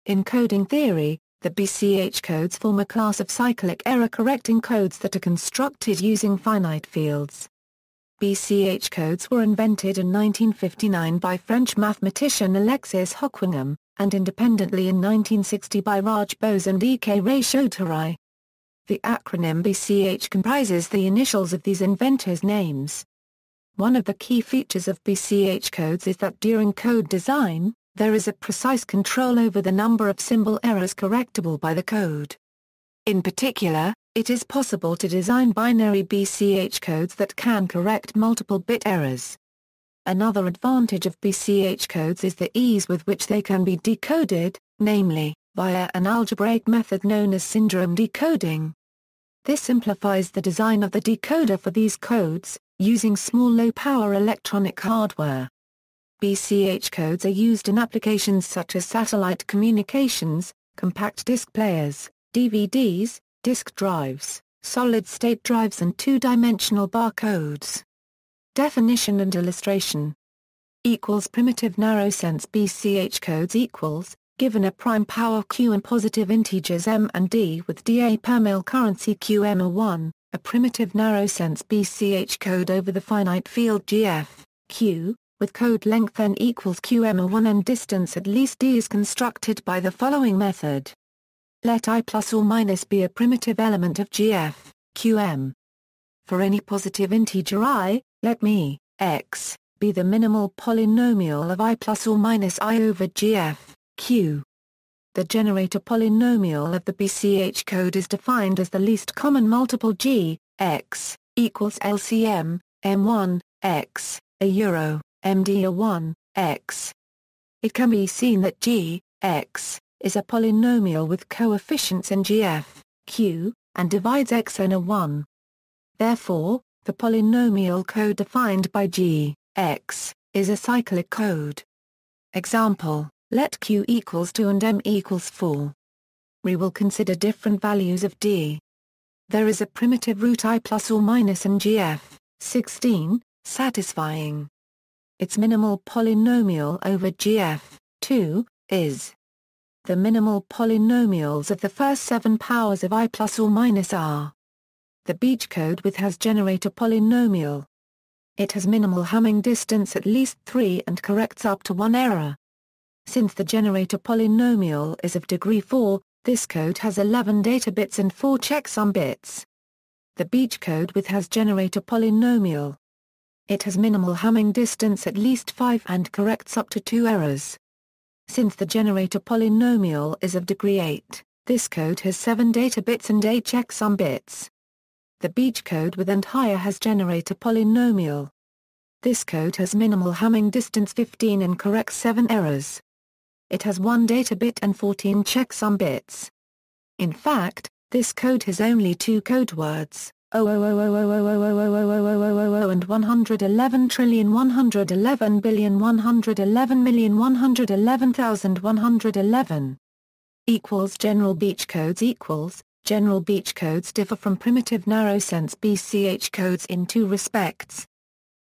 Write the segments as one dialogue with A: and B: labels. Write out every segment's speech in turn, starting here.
A: In coding theory, the Bch codes form a class of cyclic error-correcting codes that are constructed using finite fields. Bch codes were invented in 1959 by French mathematician Alexis Hocquenghem, and independently in 1960 by Raj Bose and D. Ray-Chaudhuri. The acronym Bch comprises the initials of these inventors' names. One of the key features of Bch codes is that during code design, there is a precise control over the number of symbol errors correctable by the code. In particular, it is possible to design binary Bch codes that can correct multiple bit errors. Another advantage of Bch codes is the ease with which they can be decoded, namely, via an algebraic method known as syndrome decoding. This simplifies the design of the decoder for these codes, using small low-power electronic hardware. Bch codes are used in applications such as satellite communications, compact disc players, DVDs, disk drives, solid-state drives and two-dimensional barcodes. Definition and illustration. Primitive narrow-sense Bch codes equals, given a prime power q and positive integers m and d with dA per mil currency qm1, a primitive narrow-sense Bch code over the finite field gf, q, with code length n equals qm1 and distance at least d is constructed by the following method. Let I plus or minus be a primitive element of gf, qm. For any positive integer I, let me, x, be the minimal polynomial of I plus or minus I over gf, q. The generator polynomial of the Bch code is defined as the least common multiple g, x, equals LCM, m1, x, a euro, md a 1, x. It can be seen that g, x, is a polynomial with coefficients in gf, q, and divides x n a 1. Therefore, the polynomial code defined by g, x, is a cyclic code. Example, let q equals 2 and m equals 4. We will consider different values of d. There is a primitive root I plus or minus in gf, 16, satisfying. Its minimal polynomial over gf, 2, is. The minimal polynomials of the first 7 powers of I plus or minus are. The Bch code with has generator polynomial. It has minimal Hamming distance at least 3 and corrects up to 1 error. Since the generator polynomial is of degree 4, this code has 11 data bits and 4 checksum bits. The Bch code with has generator polynomial. It has minimal Hamming distance at least 5 and corrects up to 2 errors. Since the generator polynomial is of degree 8, this code has 7 data bits and 8 checksum bits. The Bch code with and higher has generator polynomial. This code has minimal Hamming distance 15 and corrects 7 errors. It has 1 data bit and 14 checksum bits. In fact, this code has only 2 code words, and 111,111,111,111,111. General Bch codes equals. General Bch codes differ from primitive narrow-sense Bch codes in 2 respects.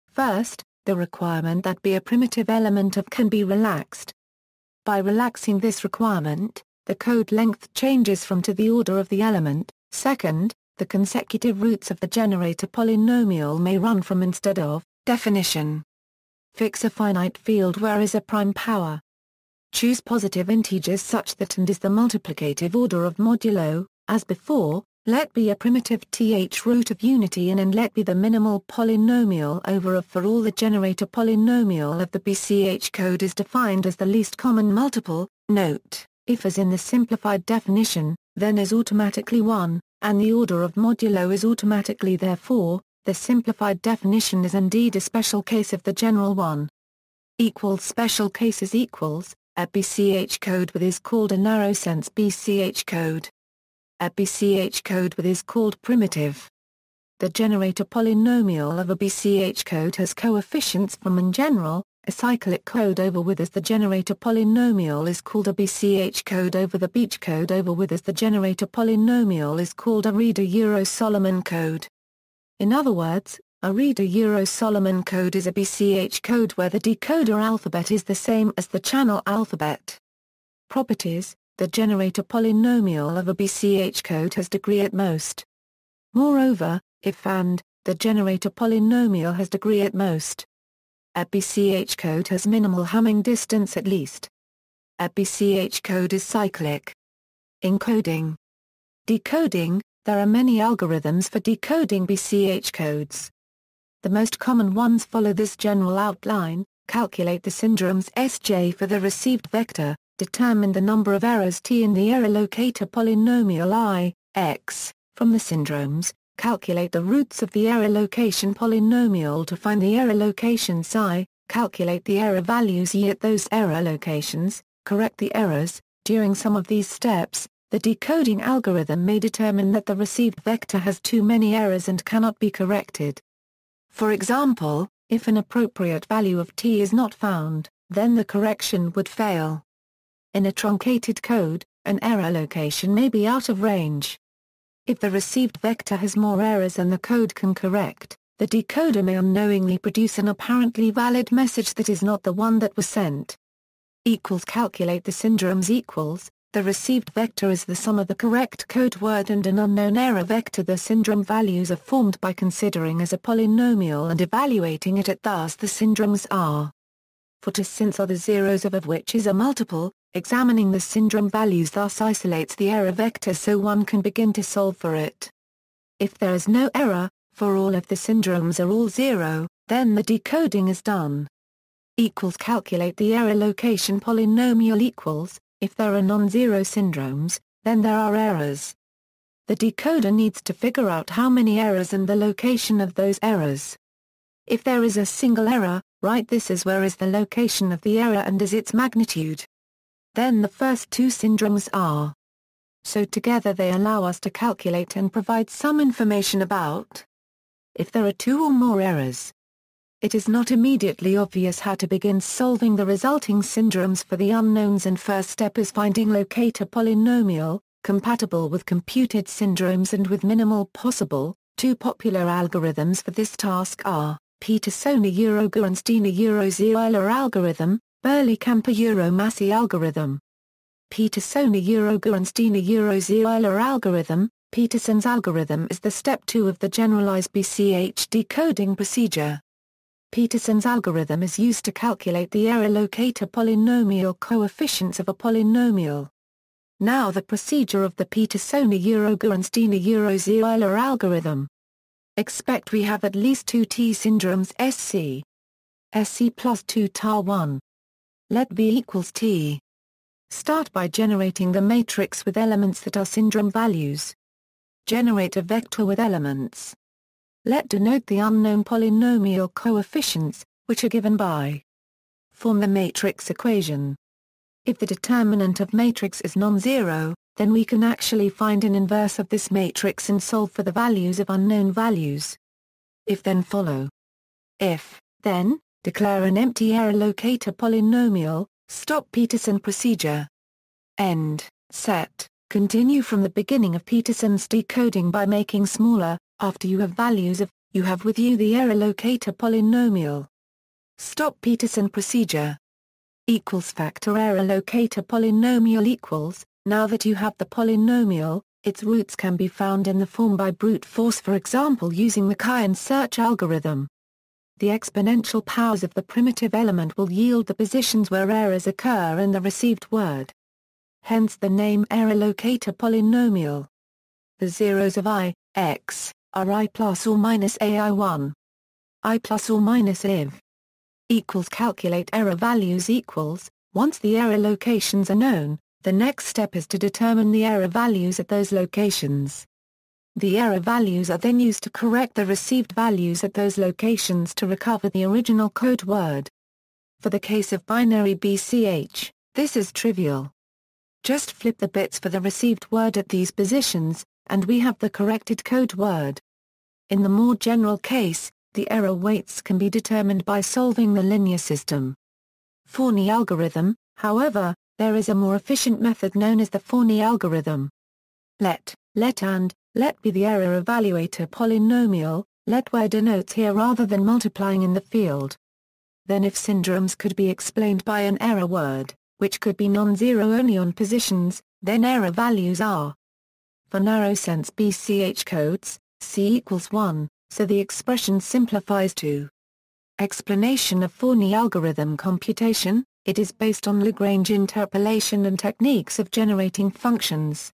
A: First, the requirement that be a primitive element of can be relaxed. By relaxing this requirement, the code length changes from to the order of the element. Second, the consecutive roots of the generator polynomial may run from instead of. Definition. Fix a finite field where is a prime power. Choose positive integers such that and is the multiplicative order of modulo. As before, let be a primitive th root of unity in and let be the minimal polynomial over of for all the generator polynomial of the Bch code is defined as the least common multiple. Note, if as in the simplified definition, then is automatically 1, and the order of modulo is automatically therefore, the simplified definition is indeed a special case of the general one. Special cases equals, a Bch code with is called a narrow-sense Bch code. A Bch code with is called primitive. The generator polynomial of a Bch code has coefficients from in general, a cyclic code over with as the generator polynomial is called a Bch code over the Bch code over with as the generator polynomial is called a Reader-Solomon code. In other words, a Reader-Solomon code is a Bch code where the decoder alphabet is the same as the channel alphabet. Properties. the generator polynomial of a Bch code has degree at most. Moreover, if and, the generator polynomial has degree at most. A Bch code has minimal Hamming distance at least. A Bch code is cyclic. Encoding. Decoding. There are many algorithms for decoding Bch codes. The most common ones follow this general outline: calculate the syndromes Sj for the received vector, determine the number of errors t in the error locator polynomial I, x, from the syndromes, calculate the roots of the error location polynomial to find the error location psi, calculate the error values y at those error locations, correct the errors. During some of these steps, the decoding algorithm may determine that the received vector has too many errors and cannot be corrected. For example, if an appropriate value of t is not found, then the correction would fail. In a truncated code, an error location may be out of range. If the received vector has more errors than the code can correct, the decoder may unknowingly produce an apparently valid message that is not the one that was sent. Calculate the syndromes equals, the received vector is the sum of the correct code word and an unknown error vector. The syndrome values are formed by considering as a polynomial and evaluating it at thus the syndromes are. For t since are the zeros of which is a multiple, examining the syndrome values thus isolates the error vector so one can begin to solve for it. If there is no error, for all of the syndromes are all zero, then the decoding is done. Calculate the error location polynomial equals, if there are non-zero syndromes, then there are errors. The decoder needs to figure out how many errors and the location of those errors. If there is a single error, write this as where is the location of the error and as its magnitude. Then the first two syndromes are. So together they allow us to calculate and provide some information about. If there are two or more errors, it is not immediately obvious how to begin solving the resulting syndromes for the unknowns, and first step is finding locator polynomial, compatible with computed syndromes and with minimal possible. Two popular algorithms for this task are Petersoni-Urogornsteiner-Euler algorithm, Burley-Camper-Massey algorithm. Petersoni-Urogornsteiner-Euler algorithm, Peterson's algorithm is the step 2 of the generalized Bch decoding procedure. Peterson's algorithm is used to calculate the error locator polynomial coefficients of a polynomial. Now the procedure of the Petersoni-Urogornsteiner-Euler algorithm. Expect we have at least two t syndromes SC plus 2 tar 1. Let B equals t. Start by generating the matrix with elements that are syndrome values. Generate a vector with elements. Let denote the unknown polynomial coefficients, which are given by. Form the matrix equation. If the determinant of matrix is non-zero, then we can actually find an inverse of this matrix and solve for the values of unknown values. If then follow. If, then, declare an empty error locator polynomial, stop Peterson procedure. End, set, continue from the beginning of Peterson's decoding by making smaller, after you have values of, you have with you the error locator polynomial. Stop Peterson procedure. Factor error locator polynomial equals, now that you have the polynomial, its roots can be found in the form by brute force, for example using the chi-and search algorithm. The exponential powers of the primitive element will yield the positions where errors occur in the received word. Hence the name error locator polynomial. The zeros of I, x, are I plus or minus AI1. I plus or minus IF. Calculate error values equals, once the error locations are known, the next step is to determine the error values at those locations. The error values are then used to correct the received values at those locations to recover the original code word. For the case of binary BCH, this is trivial. Just flip the bits for the received word at these positions, and we have the corrected code word. In the more general case, the error weights can be determined by solving the linear system. Fawni algorithm, however, there is a more efficient method known as the Fawni algorithm. Let be the error evaluator polynomial, let where denotes here rather than multiplying in the field. Then if syndromes could be explained by an error word, which could be non-zero only on positions, then error values are. For narrow sense Bch codes, C equals 1, so the expression simplifies to. Explanation of Fawni algorithm computation, it is based on Lagrange interpolation and techniques of generating functions.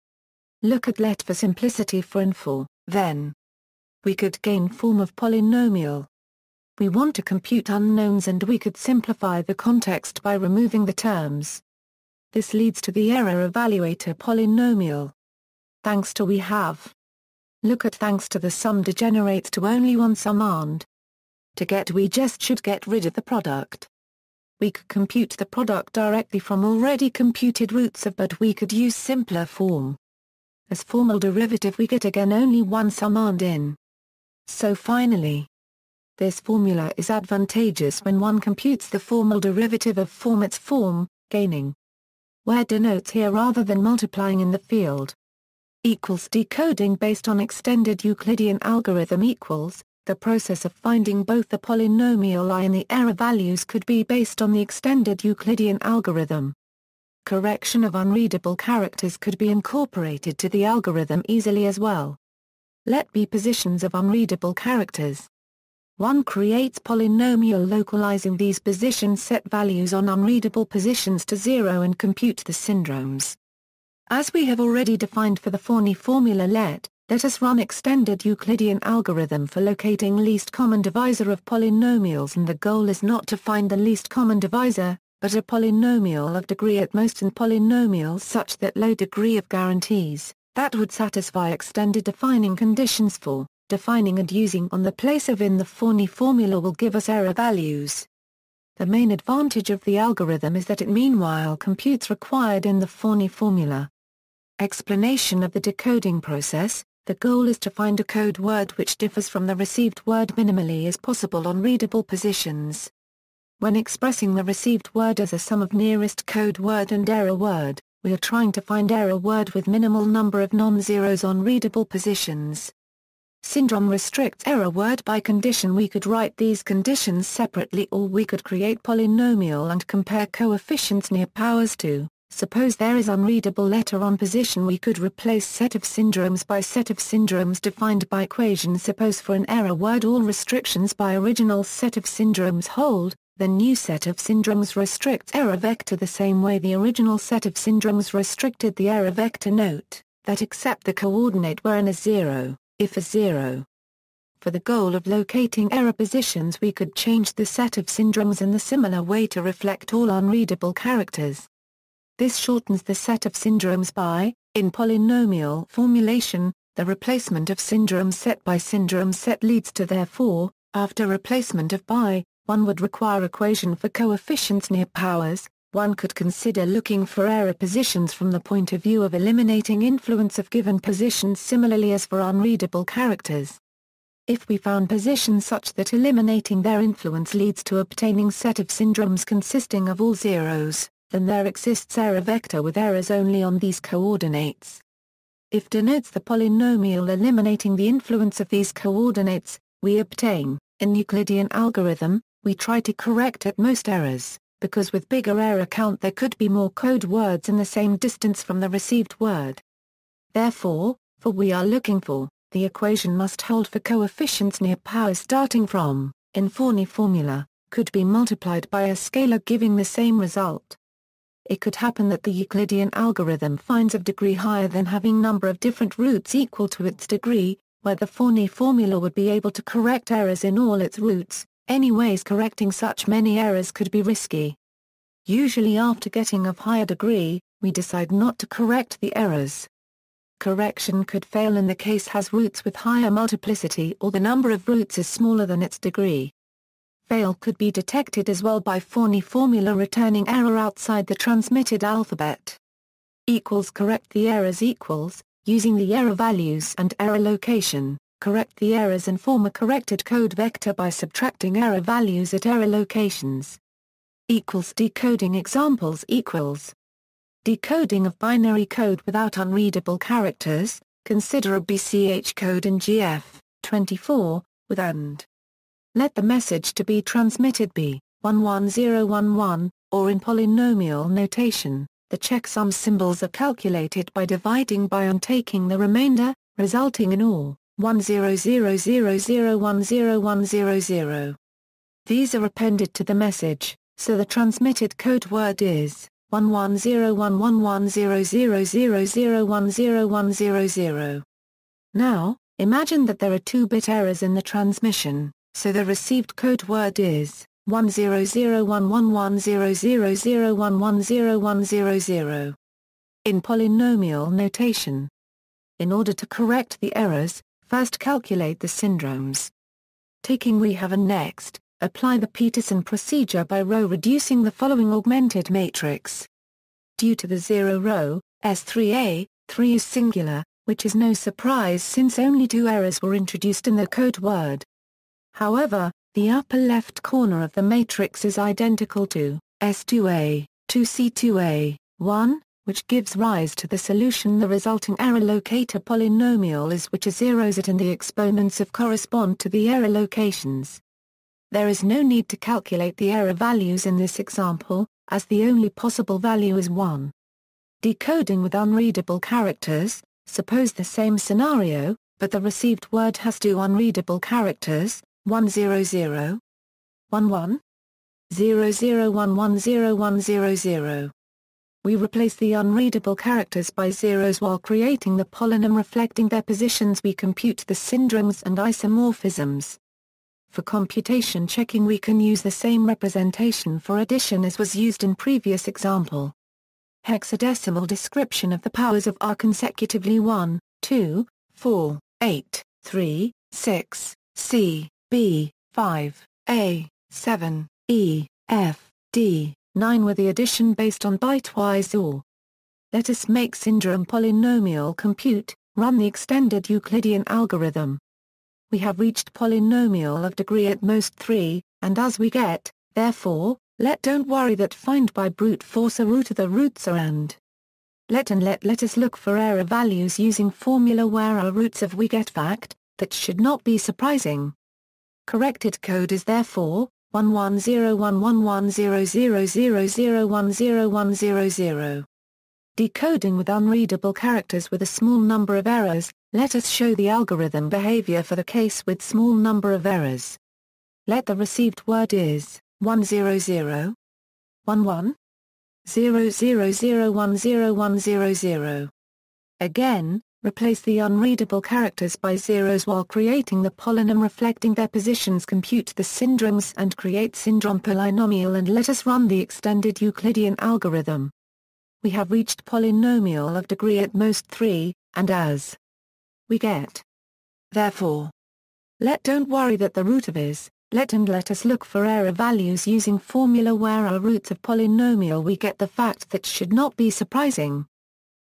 A: Look at let for simplicity for and for, then. We could gain form of polynomial. We want to compute unknowns and we could simplify the context by removing the terms. This leads to the error evaluator polynomial. Thanks to we have. Look at thanks to the sum degenerates to only one sum and. To get we just should get rid of the product. We could compute the product directly from already computed roots of but we could use simpler form. As formal derivative we get again only one sum and in. So finally, this formula is advantageous when one computes the formal derivative of form its form, gaining. Where denotes here rather than multiplying in the field. Equals decoding based on extended Euclidean algorithm equals, the process of finding both the polynomial I and the error values could be based on the extended Euclidean algorithm. Correction of unreadable characters could be incorporated to the algorithm easily as well. Let be positions of unreadable characters. One creates polynomial localizing these positions set values on unreadable positions to 0 and compute the syndromes. As we have already defined for the Fawni formula let us run extended Euclidean algorithm for locating least common divisor of polynomials and the goal is not to find the least common divisor, but a polynomial of degree at most and polynomials such that low degree of guarantees. That would satisfy extended defining conditions for, defining and using on the place of in the Fawni formula will give us error values. The main advantage of the algorithm is that it meanwhile computes required in the Fawni formula. Explanation of the decoding process, the goal is to find a code word which differs from the received word minimally as possible on readable positions. When expressing the received word as a sum of nearest code word and error word, we are trying to find error word with minimal number of non-zeros on readable positions. Syndrome restricts error word by condition. We could write these conditions separately or we could create polynomial and compare coefficients near powers to. Suppose there is unreadable letter on position we could replace set of syndromes by set of syndromes defined by equation. Suppose for an error word all restrictions by original set of syndromes hold. The new set of syndromes restricts error vector the same way the original set of syndromes restricted the error vector. Note that except the coordinate where n is 0, if is 0. For the goal of locating error positions we could change the set of syndromes in the similar way to reflect all unreadable characters. This shortens the set of syndromes by, in polynomial formulation, the replacement of syndrome set by syndrome set leads to therefore, after replacement of by, one would require equation for coefficients near powers. One could consider looking for error positions from the point of view of eliminating influence of given positions similarly as for unreadable characters. If we found positions such that eliminating their influence leads to obtaining set of syndromes consisting of all zeros, then there exists error vector with errors only on these coordinates. If denotes the polynomial eliminating the influence of these coordinates, we obtain, in Euclidean algorithm, we try to correct at most errors, because with bigger error count there could be more code words in the same distance from the received word. Therefore, for we are looking for, the equation must hold for coefficients near powers starting from, in Fawni formula, could be multiplied by a scalar giving the same result. It could happen that the Euclidean algorithm finds of degree higher than having number of different roots equal to its degree, where the Fawni formula would be able to correct errors in all its roots. Anyways, correcting such many errors could be risky. Usually after getting of higher degree, we decide not to correct the errors. Correction could fail in the case has roots with higher multiplicity or the number of roots is smaller than its degree. Fail could be detected as well by Fawni formula returning error outside the transmitted alphabet. Correct the errors using the error values and error location. Correct the errors and form a corrected code vector by subtracting error values at error locations. Decoding examples Decoding of binary code without unreadable characters, consider a Bch code in GF, 24, with AND. Let the message to be transmitted be 11011, or in polynomial notation, the checksum symbols are calculated by dividing by and taking the remainder, resulting in OR 1000101000. These are appended to the message, so the transmitted code word is 1101100000101000. Now, imagine that there are 2-bit errors in the transmission, so the received code word is 10011100001100. In polynomial notation. In order to correct the errors, first calculate the syndromes. Taking we have and next, apply the Peterson procedure by row reducing the following augmented matrix. Due to the 0 row, S3A, 3 is singular, which is no surprise since only 2 errors were introduced in the code word. However, the upper left corner of the matrix is identical to S2A, 2C2A, 1, which gives rise to the solution. The resulting error locator polynomial is which are zeros it and the exponents of correspond to the error locations. There is no need to calculate the error values in this example, as the only possible value is 1. Decoding with unreadable characters. Suppose the same scenario, but the received word has 2 unreadable characters, 100, 11, 00110100. We replace the unreadable characters by zeros while creating the polynomial reflecting their positions. We compute the syndromes and isomorphisms. For computation checking we can use the same representation for addition as was used in previous example. Hexadecimal description of the powers of are consecutively 1, 2, 4, 8, 3, 6, C, B, 5, A, 7, E, F, D, 9 with the addition based on bitewise OR. Let us make syndrome polynomial compute, run the extended Euclidean algorithm. We have reached polynomial of degree at most 3, and as we get, therefore, don't worry that find by brute force a root of the roots are and. Let us look for error values using formula where are roots of we get fact, that should not be surprising. Corrected code is therefore, 1101110000101000. Decoding with unreadable characters with a small number of errors. Let us show the algorithm behavior for the case with small number of errors. Let the received word is 100, 11, 00010100. Again, replace the unreadable characters by zeros while creating the polynomial reflecting their positions. Compute the syndromes and create syndrome polynomial and let us run the extended Euclidean algorithm. We have reached polynomial of degree at most 3, and as we get. Therefore, don't worry that the root of is, let us look for error values using formula where are roots of polynomial we get the fact that should not be surprising.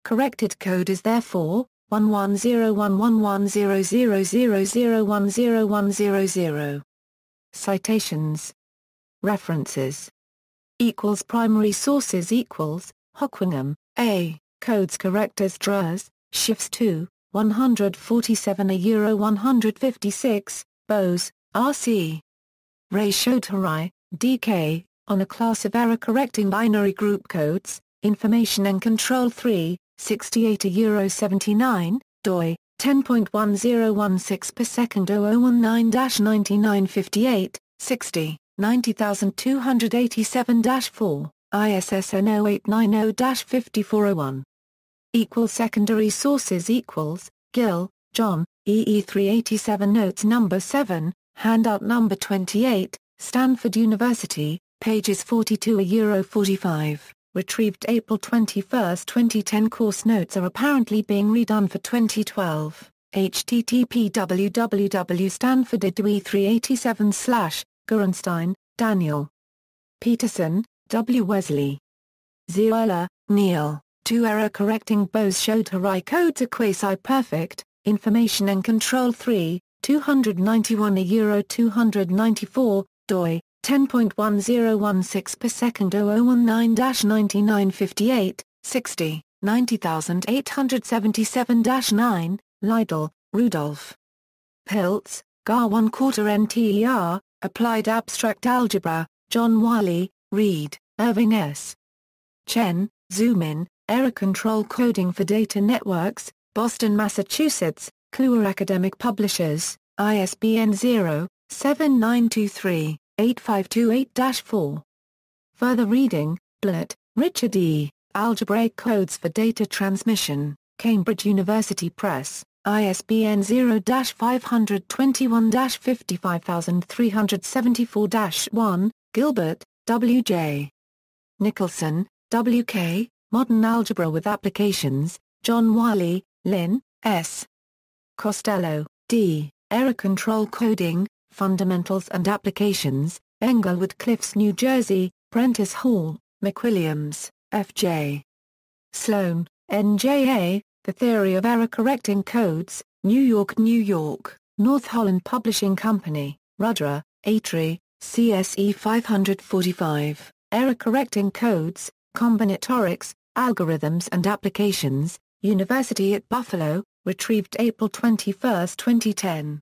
A: Corrected code is therefore, 1101110000101000. Citations. References. Primary sources Hocquenghem, A, Codes Correctors Drs, Shifts 2, 147 euro 156, Bose, R.C. Ray-Chaudhuri, D.K., on a class of error-correcting binary group codes, Information and Control 3, 68 euro 79, doi, 10.1016 per second 0019-9958, 60, 90287-4, ISSN 0890-5401. Secondary sources Gill, John, EE 387 Notes No. 7, Handout No. 28, Stanford University, pages 42-45, retrieved April 21, 2010. Course notes are apparently being redone for 2012. http www.stanford.edu387/ Gorenstein, Daniel. Peterson, W. Wesley. Ziola, Neil. 2 Error-correcting Bose-Chaudhuri codes are quasi-perfect. Information and Control 3, 291 euro 294, doi, 10.1016 per second 0019-9958, 60, 90877-9, Lidl, Rudolf. Piltz, Gar 1/4 NTER, Applied Abstract Algebra, John Wiley, Reed, Irving S. Chen, Zoom In, Error Control Coding for Data Networks, Boston, Massachusetts, Kluwer Academic Publishers, ISBN 0-7923-8528-4. Further reading, Blatt, Richard E., Algebraic Codes for Data Transmission, Cambridge University Press, ISBN 0-521-55374-1, Gilbert, W. J. Nicholson, W. K., Modern Algebra with Applications, John Wiley, Lynn, S. Costello, D., Error Control Coding, Fundamentals and Applications, Englewood Cliffs, New Jersey, Prentice Hall, McWilliams, F.J. Sloan, N.J.A., The Theory of Error Correcting Codes, New York, New York, North Holland Publishing Company, Rudra, Atri, CSE 545, Error Correcting Codes, Combinatorics, Algorithms and Applications, University at Buffalo, retrieved April 21, 2010.